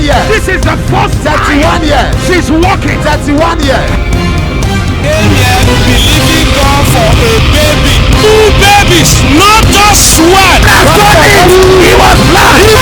years. This is the first 31 years. she's walking. 31 years. Believing God for a baby. 2 babies, not just one. He was blind.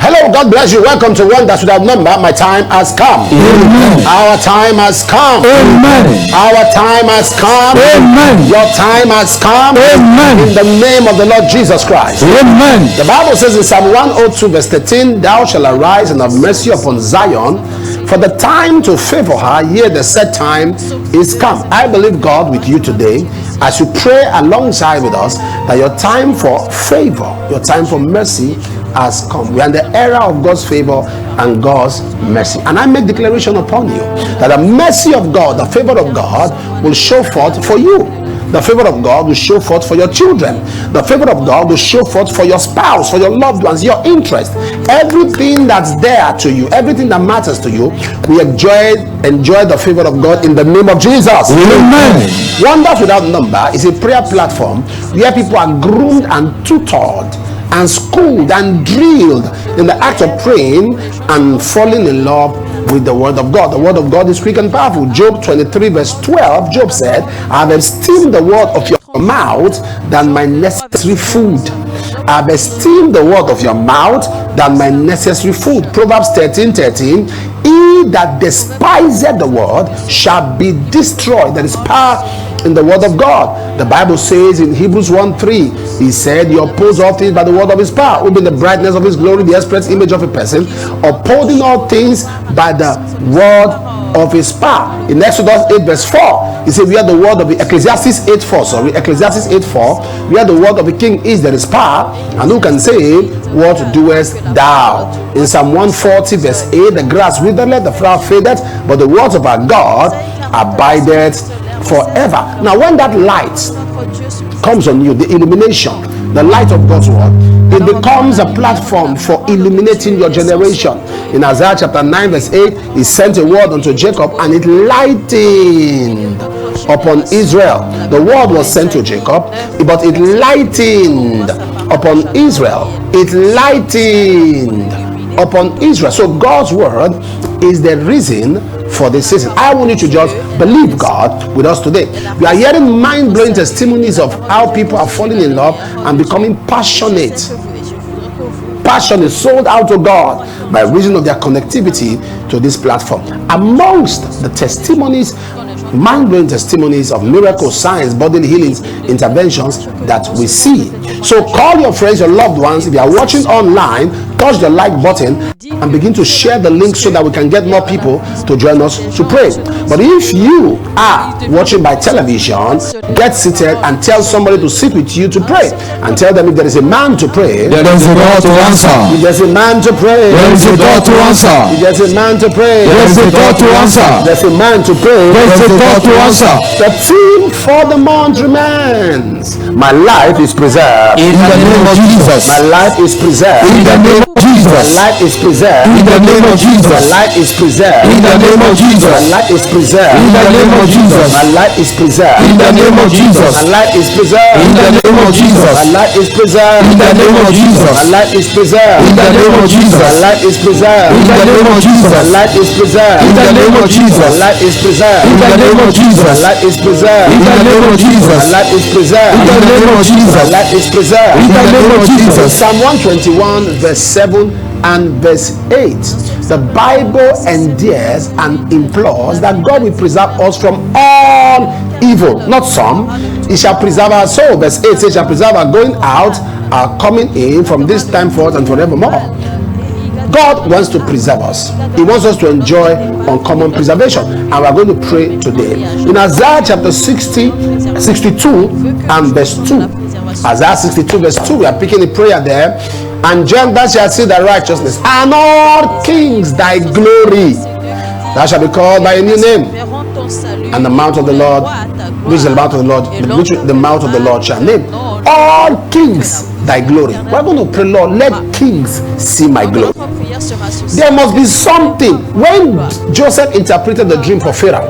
Hello, God bless you. Welcome to Wonders Without Number. My time has come. Amen. Our time has come. Amen. Our time has come. Amen. Your time has come. Amen. In the name of the Lord Jesus Christ. Amen. The Bible says in Psalm 102 verse 13, Thou shalt arise and have mercy upon Zion, for the time to favor her, yea, the set time is come. I believe God with you today as you pray alongside with us that your time for favor, your time for mercy has come. We are in the era of God's favor and God's mercy. And I make declaration upon you that the mercy of God, the favor of God will show forth for you. The favor of God will show forth for your children. The favor of God will show forth for your spouse, for your loved ones, your interest. Everything that's there to you, everything that matters to you, we enjoy the favor of God in the name of Jesus. Amen. Wonders Without Number is a prayer platform where people are groomed and tutored and schooled and drilled in the act of praying and falling in love with the word of God. The word of God is quick and powerful. Job 23 verse 12, Job said, I have esteemed the word of your mouth than my necessary food. I have esteemed the word of your mouth than my necessary food. Proverbs 13:13, he that despiseth the word shall be destroyed. There is power in the word of God. The Bible says in Hebrews 1:3, he said, he upholds all things by the word of his power, who being the brightness of his glory, the express image of a person, upholding all things by the word of his power. In Exodus 8 verse 4, he said, we are the word of the Ecclesiastes 8:4, we are the word of the king is there is power, and who can say, what doest thou? In Psalm 140 verse 8, the grass withereth, the flower fadeth, but the words of our God abideth forever. Now when that light comes on you, the illumination, the light of God's word, it becomes a platform for illuminating your generation. In Isaiah chapter 9 verse 8, he sent a word unto Jacob and it lightened upon Israel. The word was sent to Jacob, but it lightened upon Israel. It lightened upon Israel. So God's word is the reason for this season. I want you to just believe God with us today. We are hearing mind-blowing testimonies of how people are falling in love and becoming passionate, sold out to God by reason of their connectivity to this platform. Amongst the testimonies, mind-blowing testimonies of miracles, signs, bodily healings, interventions that we see. So call your friends, your loved ones. If you are watching online, touch the like button and begin to share the link so that we can get more people to join us to pray. But if you are watching by television, get seated and tell somebody to sit with you to pray, and tell them if there is a man to pray, There is a God to answer. if there's a man to pray, There is a God to answer. if there's a man to pray, There is a God to answer. there's a man to pray. There is a God to answer. The theme for the month remains, my life is preserved. In the name of Jesus. My life is preserved. In the name of My Jesus. life is preserved. In the name of My Jesus. life is preserved. In the name of My Jesus. life is preserved. In the name of Jesus. My life is preserved. In the name of Jesus. My life is preserved. In the name of Jesus. My life is preserved. In the name of Jesus. My life is preserved. In the name of Jesus. My life is preserved. In the name of Jesus. My life is preserved. In the name of Jesus. My life is preserved. In the name of Jesus. My life is preserved. In the name of Jesus. My life is preserved. In the name of Jesus. My life is preserved. In the name of Jesus. Psalm 121 verse 7 and verse 8. The Bible endears and implores that God will preserve us from all evil, not some. He shall preserve our soul. Verse 8 says, shall preserve our going out, our coming in from this time forth and forevermore. God wants to preserve us. He wants us to enjoy uncommon preservation, and we are going to pray today in Isaiah chapter 62 and verse 2. Isaiah 62 verse 2, we are picking a prayer there. And Gentiles shall see thy righteousness, and all kings thy glory. Thou shalt be called by a new name, and the mouth of the Lord, which is the mouth of the Lord, which the mouth of the Lord shall name. All kings thy glory. We're going to pray, Lord, let kings see my glory. There must be something. When Joseph interpreted the dream for Pharaoh,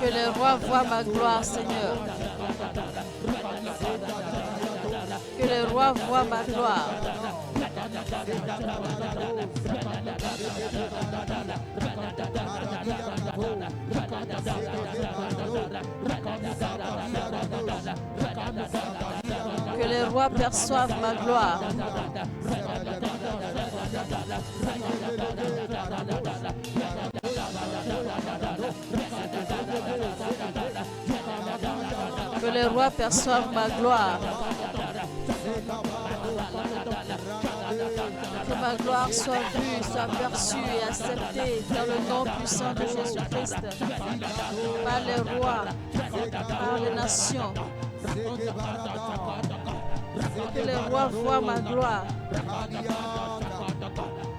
Que le roi voie ma gloire, Seigneur. Que le roi voie ma gloire. Que les rois perçoivent ma gloire. Que les rois perçoivent ma gloire. Que ma ma gloire soit vue, soit perçue et acceptée dans le nom puissant de Jésus-Christ, par les rois, par les nations. Que les rois voient ma gloire.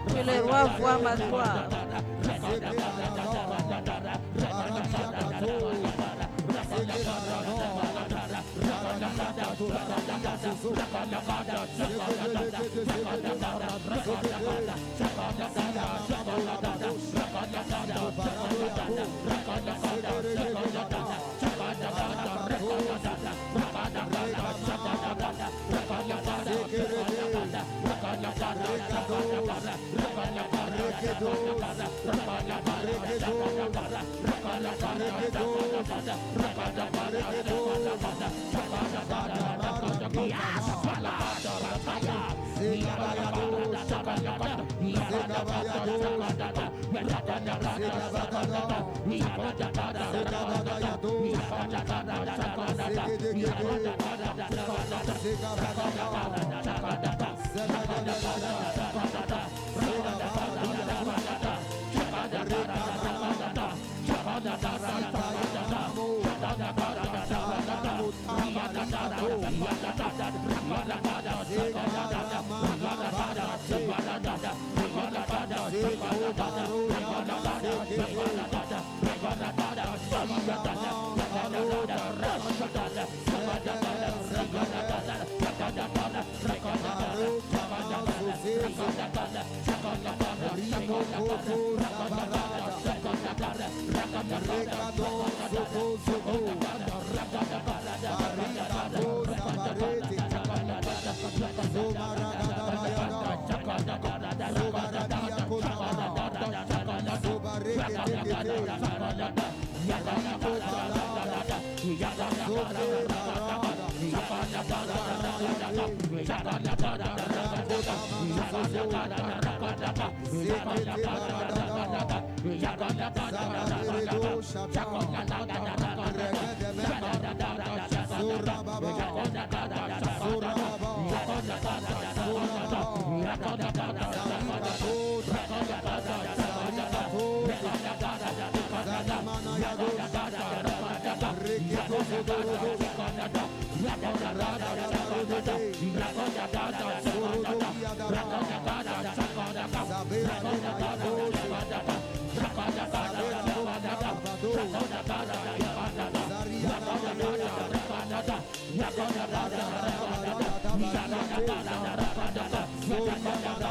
Que les rois voient ma gloire.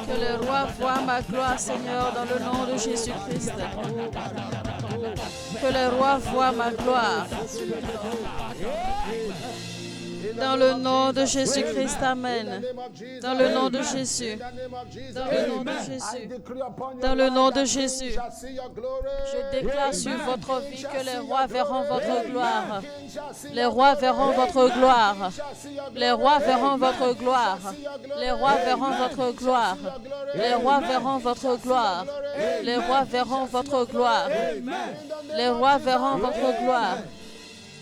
Que le roi voie ma gloire, Seigneur, dans le nom de Jésus-Christ. Que le roi voie ma gloire. Dans le nom de Jésus-Christ, Amen. Dans le nom de Jésus. Dans le nom de Jésus. Dans le nom de Jésus. Je déclare sur votre vie que les rois verront votre gloire. Les rois verront votre gloire. Les rois verront votre gloire. Les rois verront votre gloire. Les rois verront votre gloire. Les rois verront votre gloire. Les rois verront votre gloire.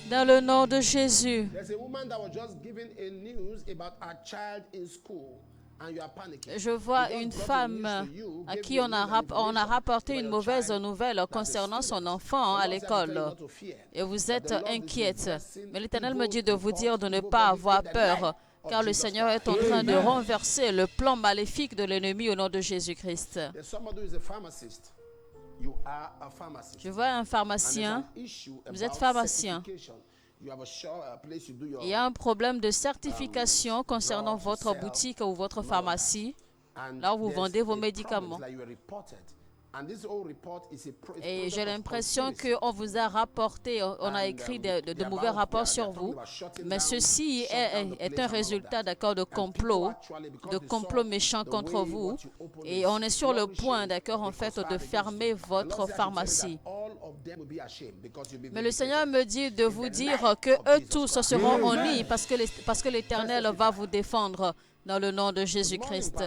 Dans le nom de Jésus. Je vois une femme à qui on a rapporté une mauvaise nouvelle concernant son enfant à l'école. Et vous êtes inquiète. Mais l'Éternel me dit de vous dire de ne pas avoir peur, car le Seigneur est en train de renverser le plan maléfique de l'ennemi au nom de Jésus-Christ. Je vois un pharmacien. Vous êtes pharmacien. Il y a un problème de certification concernant votre boutique ou votre pharmacie. Là où vous vendez vos médicaments. Et j'ai l'impression qu'on vous a rapporté, on a écrit de mauvais rapports sur vous. Mais ceci est un résultat d'accord de complot méchant contre vous. Et on est sur le point, d'accord, en fait, de fermer votre pharmacie. Mais le Seigneur me dit de vous dire que eux tous seront honnis parce que l'Éternel va vous défendre. Dans le nom de Jésus-Christ.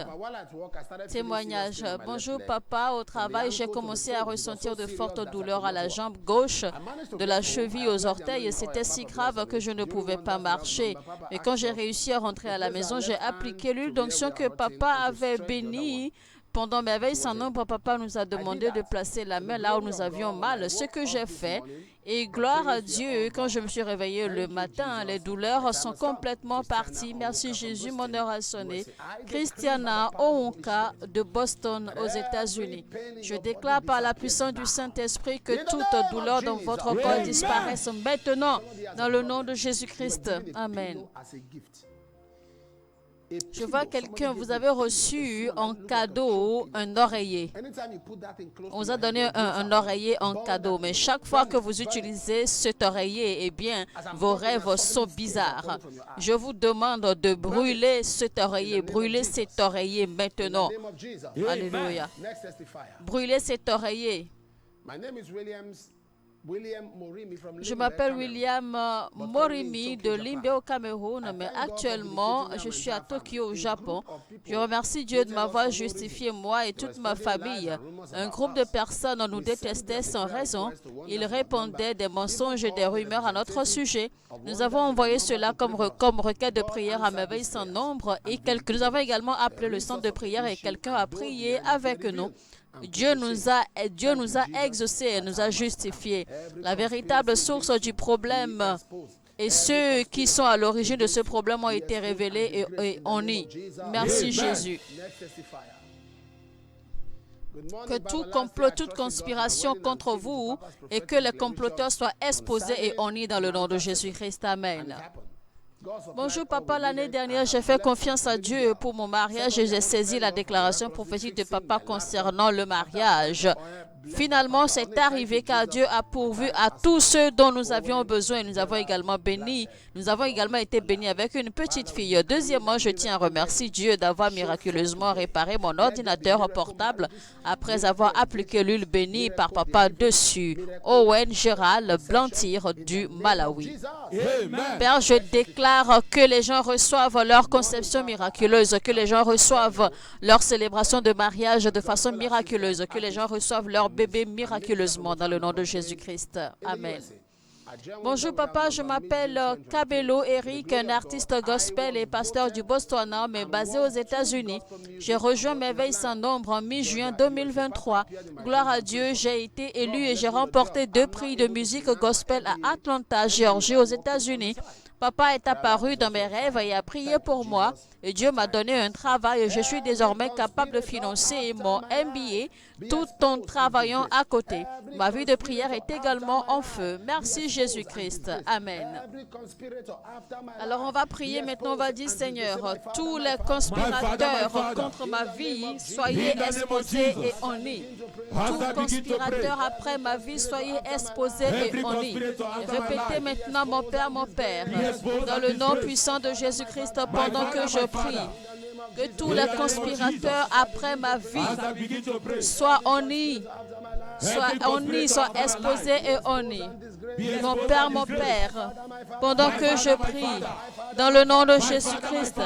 Témoignage. Bonjour papa, au travail, j'ai commencé à ressentir de fortes douleurs à la jambe gauche, de la cheville aux orteils, et c'était si grave que je ne pouvais pas marcher. Et quand j'ai réussi à rentrer à la maison, j'ai appliqué l'huile d'onction que papa avait bénie Pendant merveille sans nombre, papa nous a demandé de placer la main là où nous avions mal, ce que j'ai fait. Et gloire à Dieu, quand je me suis réveillée le matin, les douleurs sont complètement parties. Merci Jésus, mon heure a sonné. Christiana Oonka de Boston aux États-Unis. Je déclare par la puissance du Saint-Esprit que toute douleur dans votre corps disparaisse maintenant dans le nom de Jésus-Christ. Amen. Je vois quelqu'un, vous avez reçu en cadeau un oreiller. On vous a donné un oreiller en cadeau, mais chaque fois que vous utilisez cet oreiller, eh bien, vos rêves sont bizarres. Je vous demande de brûler cet oreiller maintenant. Alléluia. Brûlez cet oreiller. Je m'appelle William Morimi de Limbe au Cameroun, mais actuellement je suis à Tokyo au Japon. Je remercie Dieu de m'avoir justifié, moi et toute ma famille. Un groupe de personnes nous détestait sans raison. Ils répandaient des mensonges et des rumeurs à notre sujet. Nous avons envoyé cela comme requête de prière à merveille sans nombre et nous avons également appelé le centre de prière et quelqu'un a prié avec nous. Dieu nous a exaucés et nous a justifiés. La véritable source du problème et ceux qui sont à l'origine de ce problème ont été révélés et on y. Merci Jésus. Que tout complot, toute conspiration contre vous et que les comploteurs soient exposés et on y dans le nom de Jésus-Christ. Amen. Bonjour papa, l'année dernière j'ai fait confiance à Dieu pour mon mariage et j'ai saisi la déclaration prophétique de papa concernant le mariage. Finalement, c'est arrivé car Dieu a pourvu à tous ceux dont nous avions besoin et nous avons également été bénis avec une petite fille. Deuxièmement, je tiens à remercier Dieu d'avoir miraculeusement réparé mon ordinateur portable après avoir appliqué l'huile bénie par papa dessus. Owen Gérald Blantyre du Malawi. Père, je déclare que les gens reçoivent leur conception miraculeuse, que les gens reçoivent leur célébration de mariage de façon miraculeuse, que les gens reçoivent leur bébé miraculeusement dans le nom de Jésus-Christ. Amen. Bonjour papa, je m'appelle Cabello Eric, un artiste gospel et pasteur du Botswana, mais basé aux États-Unis. J'ai rejoint Merveille sans nombre en mi-juin 2023. Gloire à Dieu, j'ai été élu et j'ai remporté 2 prix de musique gospel à Atlanta, Géorgie, aux États-Unis. Papa est apparu dans mes rêves et a prié pour moi. Et Dieu m'a donné un travail et je suis désormais capable de financer mon MBA tout en travaillant à côté. Ma vie de prière est également en feu. Merci Jésus-Christ. Amen. Alors on va prier maintenant, on va dire Seigneur, tous les conspirateurs contre ma vie, soyez exposés et honnis. Tout conspirateur après ma vie, soyez exposés et honnis. Répétez maintenant mon Père, dans le nom puissant de Jésus-Christ pendant que je prie. Que tous les conspirateurs après ma vie soient honnis, soient exposés et honnis. Mon Père, pendant que je prie, dans le nom de Jésus-Christ,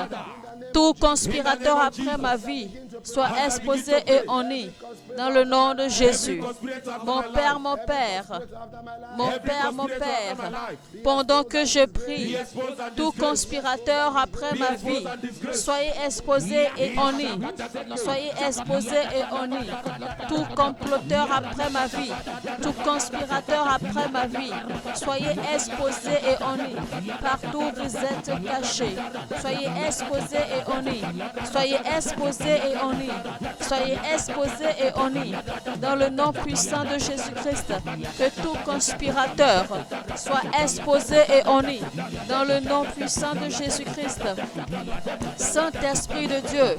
tout conspirateur après ma vie soit exposé et honni dans le nom de Jésus. Mon Père, pendant que je prie, tout conspirateur après ma vie, soyez exposé et honni. Soyez exposé et honni. Tout comploteur après ma vie, tout conspirateur après ma vie, soyez exposé et honni. Partout où vous êtes cachés, soyez exposé et honni. Soyez exposé et honni. Soyez exposé et honni. Dans le nom puissant de Jésus-Christ, que tout conspirateur soit exposé et honni. Dans le nom puissant de Jésus-Christ. Saint-Esprit de Dieu.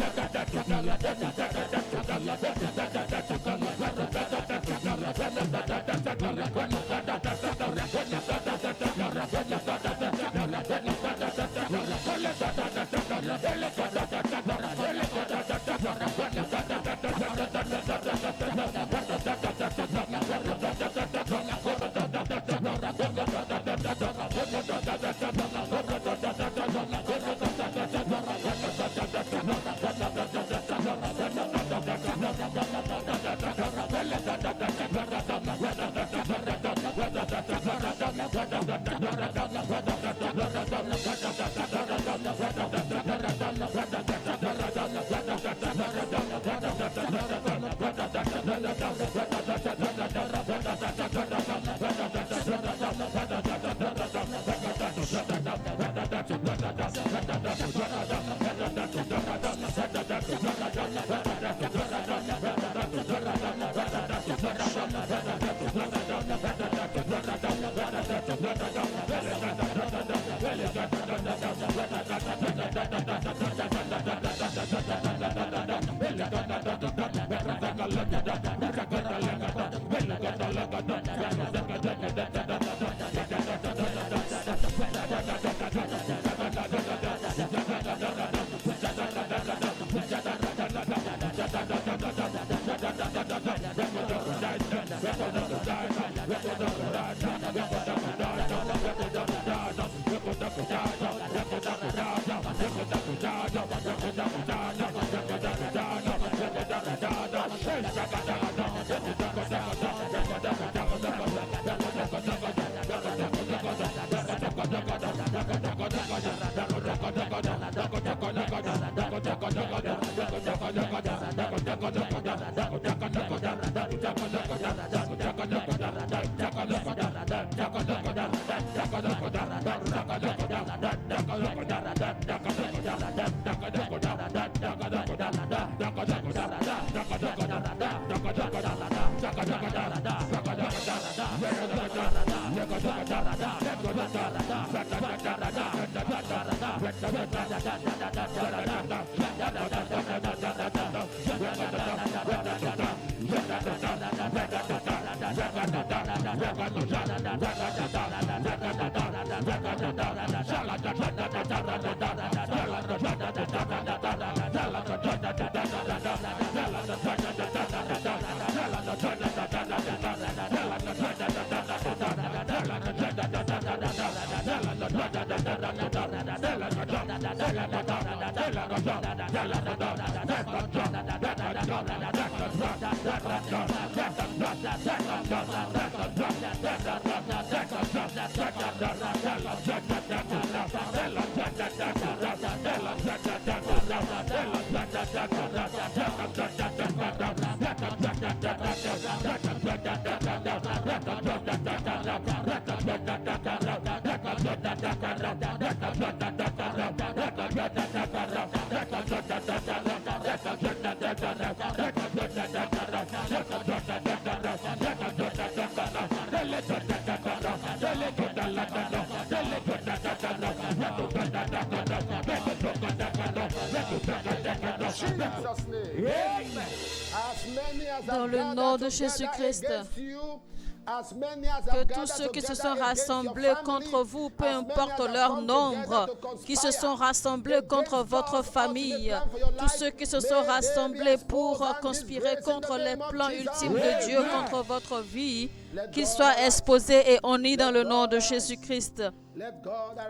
Dans le nom de Jésus-Christ, que tous ceux qui se sont rassemblés contre vous, peu importe leur nombre, qui se sont rassemblés contre votre famille, tous ceux qui se sont rassemblés pour conspirer contre les plans ultimes de Dieu, contre votre vie, qu'ils soient exposés et honnis dans le nom de Jésus-Christ.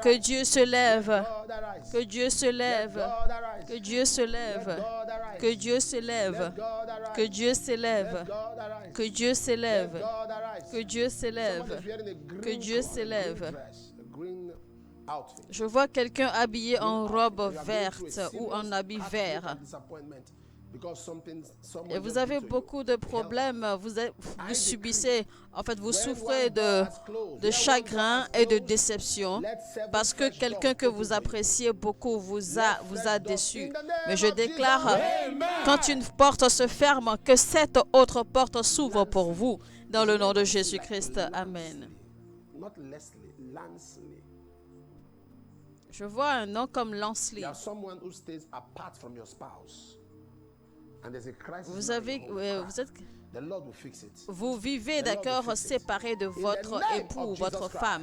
Que Dieu se lève, que Dieu se lève, que Dieu se lève, que Dieu se lève, que Dieu se lève, que Dieu se lève, que Dieu se lève, que Dieu se lève. Je vois quelqu'un habillé en robe verte ou en habit vert. Et vous avez beaucoup de problèmes, vous subissez, en fait, vous souffrez de chagrin et de déception parce que quelqu'un que vous appréciez beaucoup vous a déçu. Mais je déclare, quand une porte se ferme, que cette autre porte s'ouvre pour vous, dans le nom de Jésus-Christ. Amen. Je vois un nom comme Lansley. Vous vivez, d'accord, séparé de votre époux, votre femme.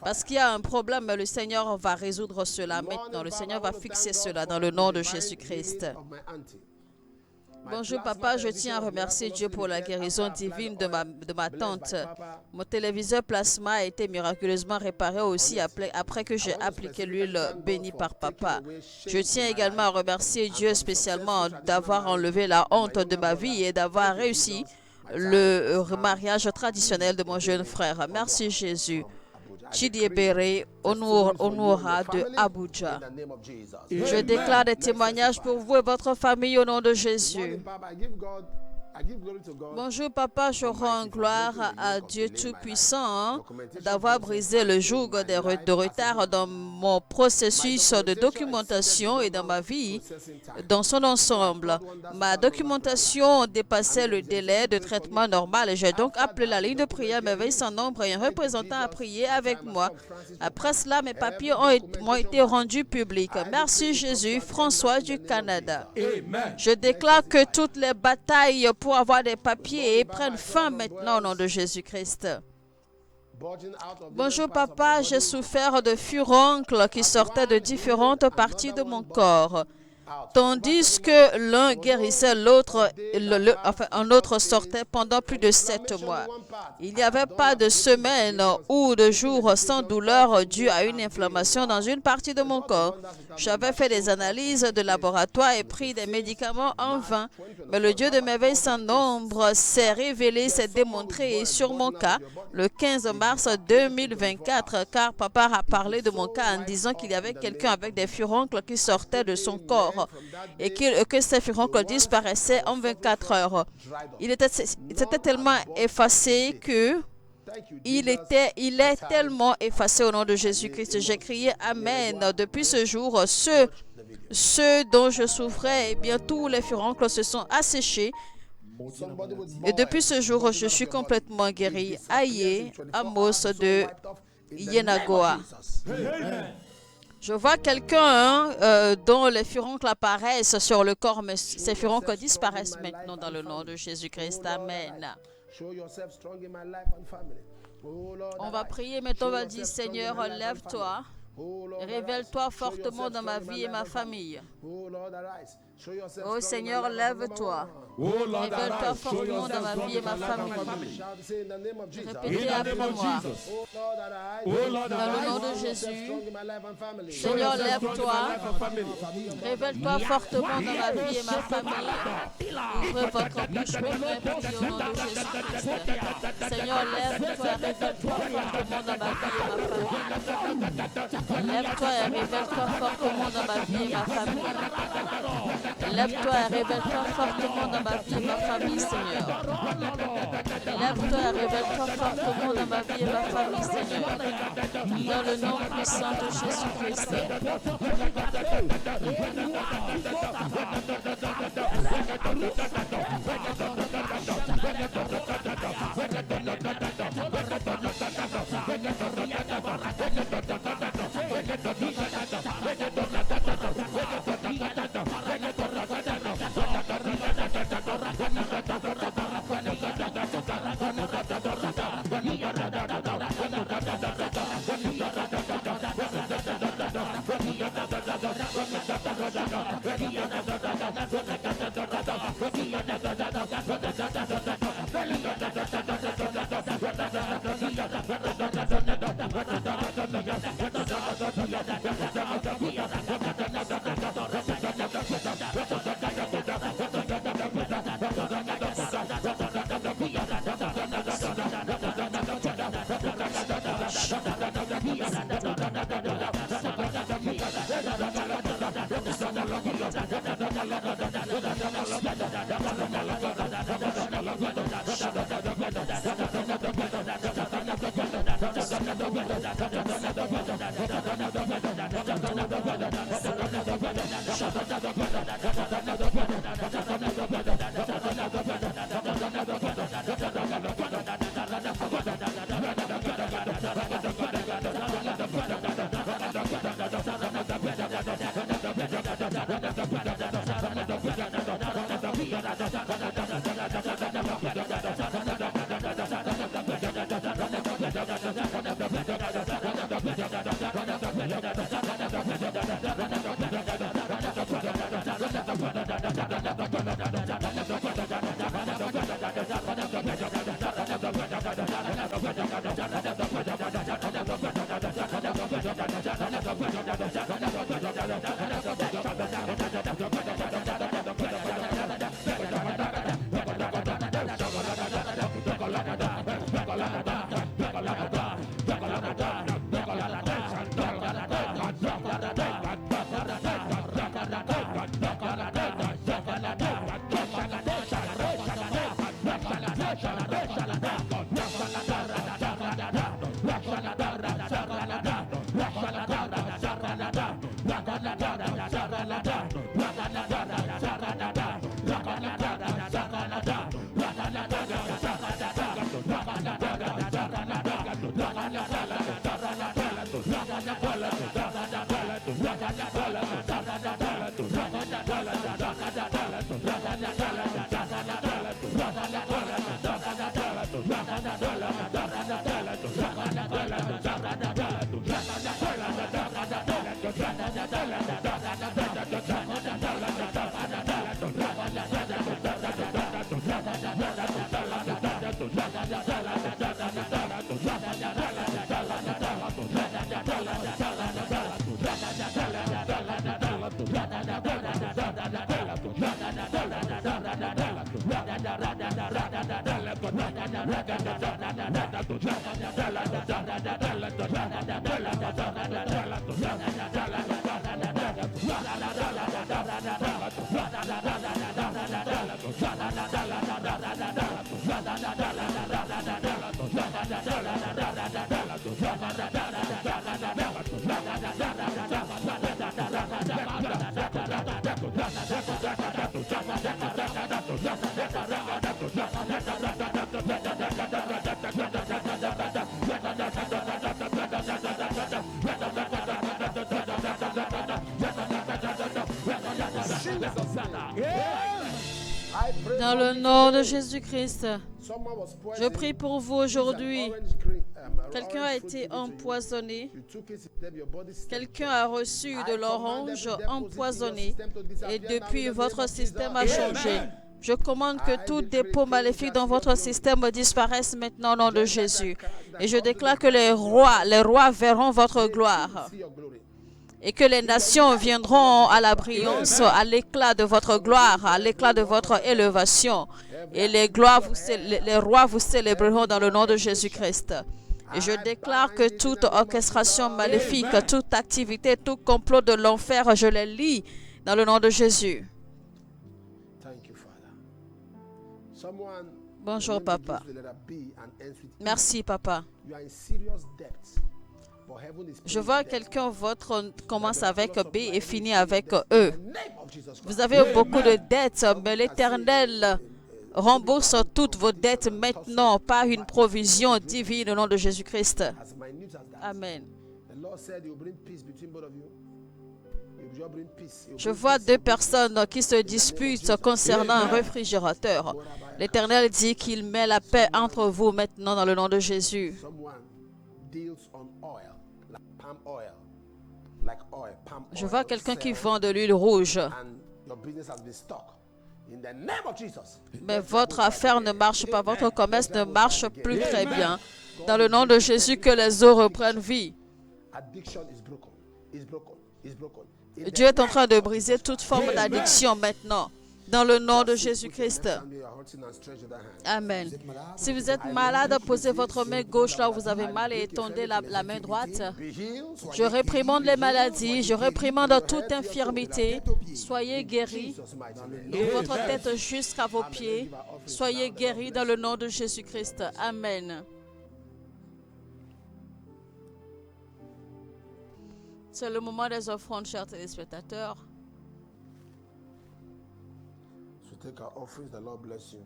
Parce qu'il y a un problème, mais le Seigneur va résoudre cela maintenant. Le Seigneur va fixer cela dans le nom de Jésus-Christ. Bonjour papa, je tiens à remercier Dieu pour la guérison divine de ma tante. Mon téléviseur plasma a été miraculeusement réparé aussi après que j'ai appliqué l'huile bénie par papa. Je tiens également à remercier Dieu spécialement d'avoir enlevé la honte de ma vie et d'avoir réussi le mariage traditionnel de mon jeune frère. Merci Jésus. Chidiebere Onura de Abuja. Je déclare des témoignages pour vous et votre famille au nom de Jésus. Bonjour papa, je rends gloire à Dieu Tout-Puissant d'avoir brisé le joug de retard dans mon processus de documentation et dans ma vie dans son ensemble. Ma documentation dépassait le délai de traitement normal et j'ai donc appelé la ligne de prière Merveille sans nombre et un représentant a prié avec moi. Après cela, mes papiers m'ont été rendus publics. Merci Jésus, François du Canada. Amen. Je déclare que toutes les batailles pour avoir des papiers prennent fin maintenant au nom de Jésus-Christ. Bonjour papa, j'ai souffert de furoncles qui sortaient de différentes parties de mon corps. Tandis que l'un guérissait l'autre, un autre sortait pendant plus de 7 mois. Il n'y avait pas de semaine ou de jour sans douleur due à une inflammation dans une partie de mon corps. J'avais fait des analyses de laboratoire et pris des médicaments en vain. Mais le Dieu de merveille sans nombre s'est révélé, s'est démontré sur mon cas le 15 mars 2024, car papa a parlé de mon cas en disant qu'il y avait quelqu'un avec des furoncles qui sortaient de son corps et que ces furoncles disparaissaient en 24 heures. Il était tellement effacé que il est tellement effacé au nom de Jésus-Christ. J'ai crié Amen. Depuis ce jour, ceux dont je souffrais, eh bien tous les furoncles se sont asséchés. Et depuis ce jour, je suis complètement guéri. Aïe, Amos de Yenagoa. Je vois quelqu'un dont les furoncles apparaissent sur le corps, mais ces furoncles disparaissent maintenant dans le nom de Jésus-Christ. Amen. On va prier, maintenant on va dire, Seigneur, lève-toi, révèle-toi fortement dans ma vie et ma famille. Oh Seigneur, lève-toi. Révèle-toi fortement dans ma vie et ma famille. Répétez après moi. Dans le nom de Jésus, Seigneur, lève-toi. Révèle-toi fortement dans ma vie et ma famille. Ouvrez votre bouche, mes frères, priez au nom de Jésus-Christ. Seigneur, lève-toi, révèle-toi fortement dans ma vie et ma famille. Lève-toi et révèle-toi fortement dans ma vie et ma famille. Lève-toi et révèle-toi fortement dans ma vie et ma famille, Seigneur. Lève-toi et révèle-toi fortement dans ma vie et ma famille, Seigneur. Dans le nom puissant de Jésus-Christ. Dans le nom de Jésus-Christ, je prie pour vous aujourd'hui. Quelqu'un a été empoisonné. Quelqu'un a reçu de l'orange empoisonnée. Et depuis, votre système a changé. Je commande que tout dépôt maléfique dans votre système disparaisse maintenant au nom de Jésus. Et je déclare que les rois verront votre gloire. Et que les nations viendront à la brillance, à l'éclat de votre gloire, à l'éclat de votre élévation. Et les rois vous célébreront dans le nom de Jésus-Christ. Et je déclare que toute orchestration maléfique, toute activité, tout complot de l'enfer, je les lis dans le nom de Jésus. Bonjour, papa. Merci, papa. Je vois quelqu'un, votre commence avec B et finit avec E. Vous avez beaucoup de dettes, mais l'Éternel rembourse toutes vos dettes maintenant par une provision divine au nom de Jésus-Christ. Amen. Je vois deux personnes qui se disputent concernant un réfrigérateur. L'Éternel dit qu'il met la paix entre vous maintenant dans le nom de Jésus. Je vois quelqu'un qui vend de l'huile rouge. Mais votre affaire ne marche pas, votre commerce ne marche plus très bien. Dans le nom de Jésus, que les eaux reprennent vie. Dieu est en train de briser toute forme d'addiction maintenant. Dans le nom de Jésus-Christ. Amen. Si vous êtes malade, posez votre main gauche là où vous avez mal et étendez la main droite. Je réprimande les maladies, je réprimande toute infirmité. Soyez guéris de votre tête jusqu'à vos pieds. Soyez guéris dans le nom de Jésus-Christ. Amen. C'est le moment des offrandes, chers téléspectateurs. Take our offerings, the Lord bless you.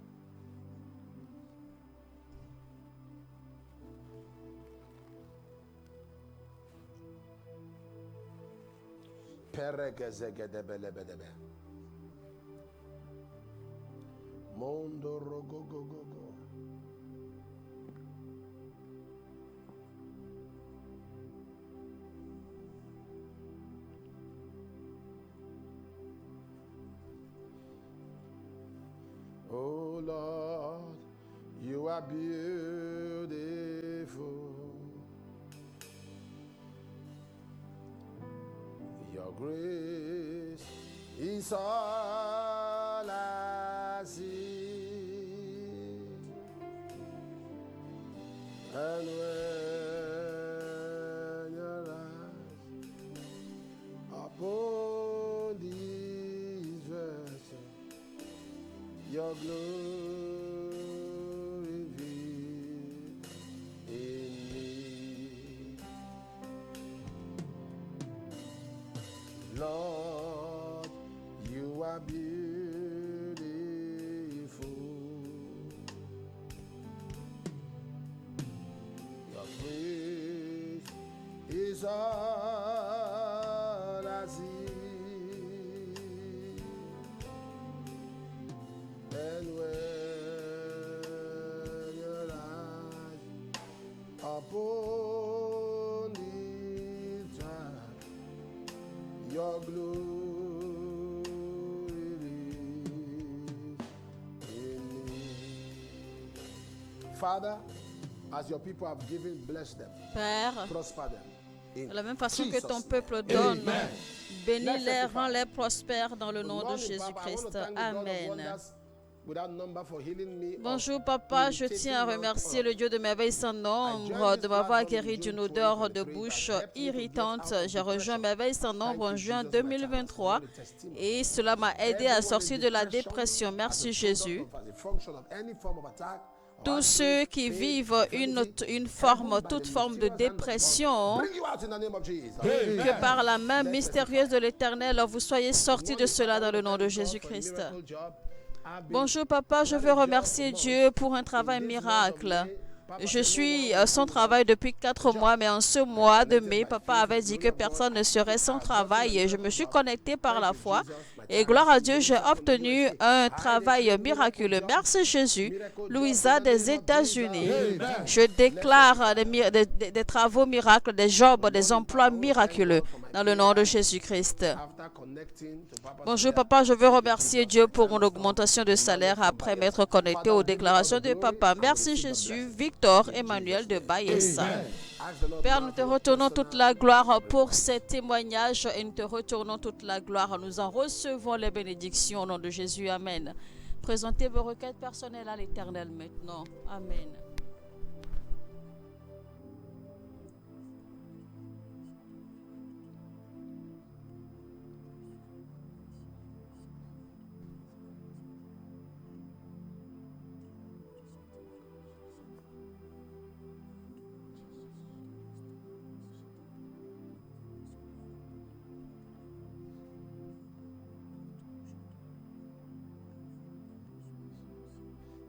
Mondo rogo go go go. Oh Lord, you are beautiful. Your grace is all I see. And when your eyes upon these verses, your glory revealed in me. Lord, you are beautiful. Your praise is all I see. And when your eyes upon the track, your glory in me. Father, as your people have given, bless them, Père, prosper them. In de la même façon que ton Jesus' peuple name. donne, Amen. bénis-les, rends-les prospères dans le nom de Good morning, Papa. I want to Jésus-Christ. thank the God of Amen. wonders without number for healing me of Bonjour papa, je irritating tiens à mouth remercier odor. le Dieu de merveille sans nombre de m'avoir guéri d'une odeur de bouche irritante. J'ai rejoint merveille sans nombre en juin 2023 et cela m'a aidé à sortir de la dépression. Merci Jésus. Tous ceux qui vivent toute forme de dépression, que par la main mystérieuse de l'Éternel, vous soyez sortis de cela dans le nom de Jésus-Christ. Bonjour papa, je veux remercier Dieu pour un travail miracle. Je suis sans travail depuis 4 mois, mais en ce mois de mai, papa avait dit que personne ne serait sans travail et je me suis connecté par la foi. Et gloire à Dieu, j'ai obtenu un travail miraculeux. Merci Jésus. Louisa des États-Unis. Je déclare des travaux miracles, des jobs, des emplois miraculeux dans le nom de Jésus-Christ. Bonjour papa, je veux remercier Dieu pour mon augmentation de salaire après m'être connecté aux déclarations de papa. Merci Jésus. Victor Emmanuel de Bayessa. Père, nous te retournons toute la gloire pour ces témoignages et nous te retournons toute la gloire. Nous en recevons les bénédictions au nom de Jésus. Amen. Présentez vos requêtes personnelles à l'Éternel maintenant. Amen.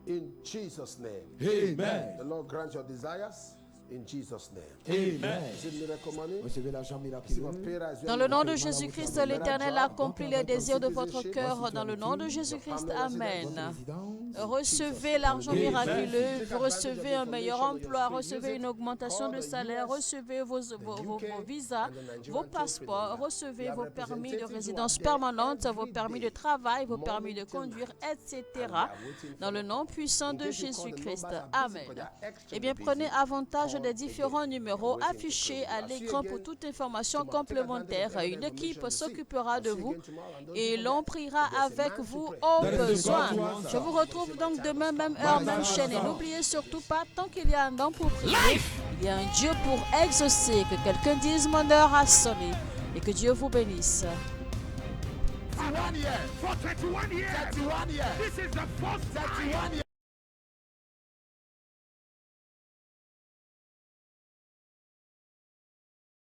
In Jesus' name. Amen. The Lord grant your desires. In Jesus' name. Amen. Is it miracle money? Recevez l'argent Is miraculeux. it Pera? Is it Dans le nom de Jésus-Christ, l'Éternel accomplit les désirs de votre cœur. Dans le nom de Jésus-Christ, Amen. Recevez l'argent miraculeux, vous recevez un meilleur emploi, recevez une augmentation de salaire, recevez vos visas, vos passeports, recevez vos permis de résidence permanente, vos permis de travail, vos permis de conduire, etc. Dans le nom puissant de Jésus-Christ, Amen. Eh bien, prenez avantage des différents numéros affichés à l'écran pour toute information complémentaire. Une équipe s'occupera de vous et l'on priera avec vous au besoin. Je vous retrouve donc demain, même heure, même chaîne. Et n'oubliez surtout pas, tant qu'il y a un homme pour prier, il y a un Dieu pour exaucer. Que quelqu'un dise mon heure a sonné et que Dieu vous bénisse. 31 years. For 31 years. 31 years. This is the first time.